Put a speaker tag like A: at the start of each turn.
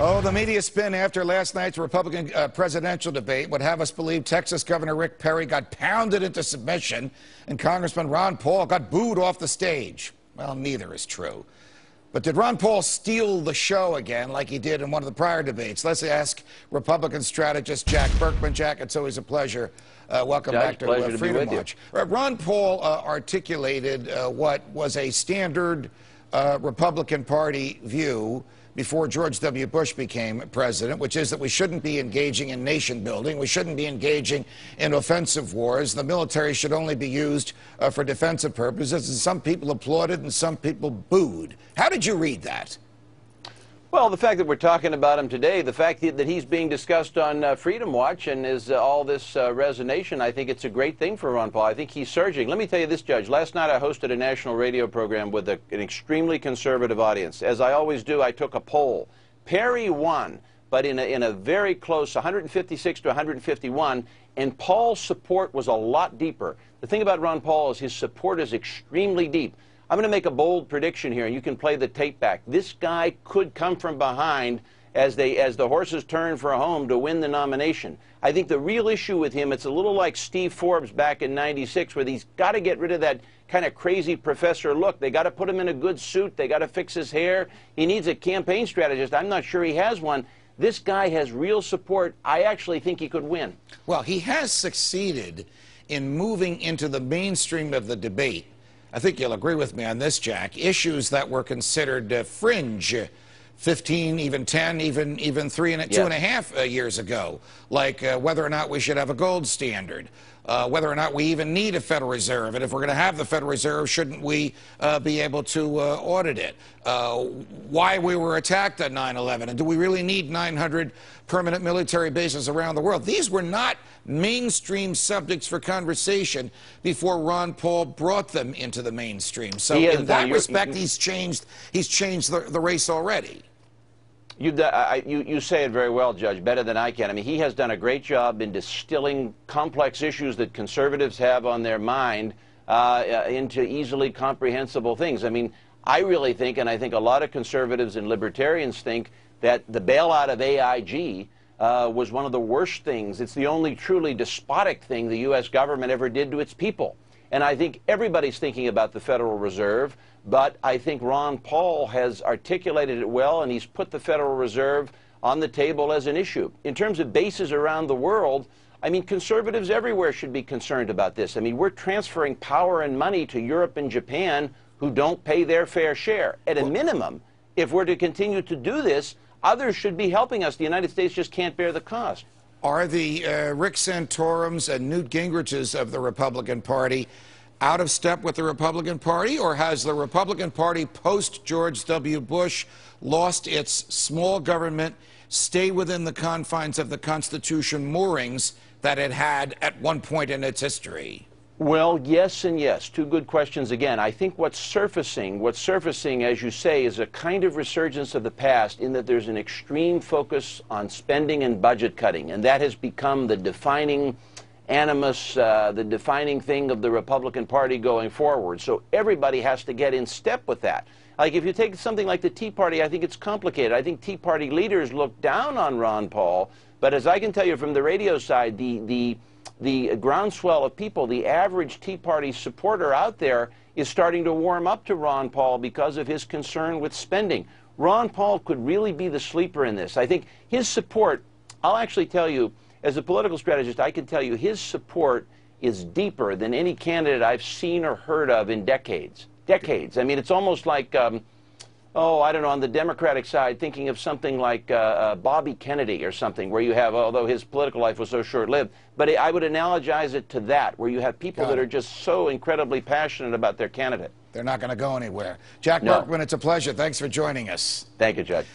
A: Oh, the media spin after last night's Republican presidential debate would have us believe Texas Governor Rick Perry got pounded into submission and Congressman Ron Paul got booed off the stage. Well, neither is true. But did Ron Paul steal the show again like he did in one of the prior debates? Let's ask Republican strategist Jack Berkman. Jack, it's always a pleasure. Welcome back to Freedom March. Ron Paul articulated what was a standard Republican Party view before George W. Bush became president, which is that we shouldn't be engaging in nation building. We shouldn't be engaging in offensive wars. The military should only be used for defensive purposes. And some people applauded and some people booed. How did you read that?
B: Well, the fact that we're talking about him today, the fact that he's being discussed on Freedom Watch and is all this resonation, I think it's a great thing for Ron Paul. I think he's surging. Let me tell you this, Judge. Last night I hosted a national radio program with an extremely conservative audience. As I always do, I took a poll. Perry won, but in a very close 156 to 151, and Paul's support was a lot deeper. The thing about Ron Paul is his support is extremely deep. I'm going to make a bold prediction here, and you can play the tape back. This guy could come from behind as the horses turn for a home to win the nomination. I think the real issue with him, it's a little like Steve Forbes back in '96, where he's got to get rid of that kind of crazy professor look. They got to put him in a good suit. They got to fix his hair. He needs a campaign strategist. I'm not sure he has one. This guy has real support. I actually think he could win.
A: Well, he has succeeded in moving into the mainstream of the debate. I think you'll agree with me on this, Jack. Issues that were considered fringe 15, even 10, even 2.5 years ago, like whether or not we should have a gold standard, whether or not we even need a Federal Reserve, and if we're going to have the Federal Reserve, shouldn't we be able to audit it? Why we were attacked on 9/11, and do we really need 900 permanent military bases around the world? These were not mainstream subjects for conversation before Ron Paul brought them into the mainstream. So in that respect, he's changed the race already.
B: You say it very well, Judge, better than I can. I mean, he has done a great job in distilling complex issues that conservatives have on their mind into easily comprehensible things. I mean, I really think, and I think a lot of conservatives and libertarians think, that the bailout of AIG was one of the worst things. It's the only truly despotic thing the U.S. government ever did to its people. And I think everybody's thinking about the Federal Reserve, but I think Ron Paul has articulated it well, and he's put the Federal Reserve on the table as an issue. In terms of bases around the world, I mean, conservatives everywhere should be concerned about this. I mean, we're transferring power and money to Europe and Japan, who don't pay their fair share. At a minimum, if we're to continue to do this, others should be helping us. The United States just can't bear the cost.
A: Are the Rick Santorums and Newt Gingriches of the Republican Party out of step with the Republican Party, or has the Republican Party post-George W. Bush lost its small government, stay within the confines of the Constitution moorings that it had at one point in its history?
B: Well, yes and yes. Two good questions again. I think what's surfacing, as you say, is a kind of resurgence of the past in that there's an extreme focus on spending and budget cutting, and that has become the defining animus, the defining thing of the Republican Party going forward. So everybody has to get in step with that. Like if you take something like the Tea Party, I think it's complicated. I think Tea Party leaders look down on Ron Paul, but as I can tell you from the radio side, the groundswell of people, the average Tea Party supporter out there is starting to warm up to Ron Paul because of his concern with spending. Ron Paul could really be the sleeper in this. I think his support, I'll actually tell you, as a political strategist, I can tell you his support is deeper than any candidate I've seen or heard of in decades. Decades. I mean, it's almost like, oh, I don't know, on the Democratic side, thinking of something like Bobby Kennedy or something, where you have, although his political life was so short-lived, but I would analogize it to that, where you have people that are just so incredibly passionate about their candidate.
A: They're not going to go anywhere. Jack Berkman, it's a pleasure. Thanks for joining us.
B: Thank you, Judge.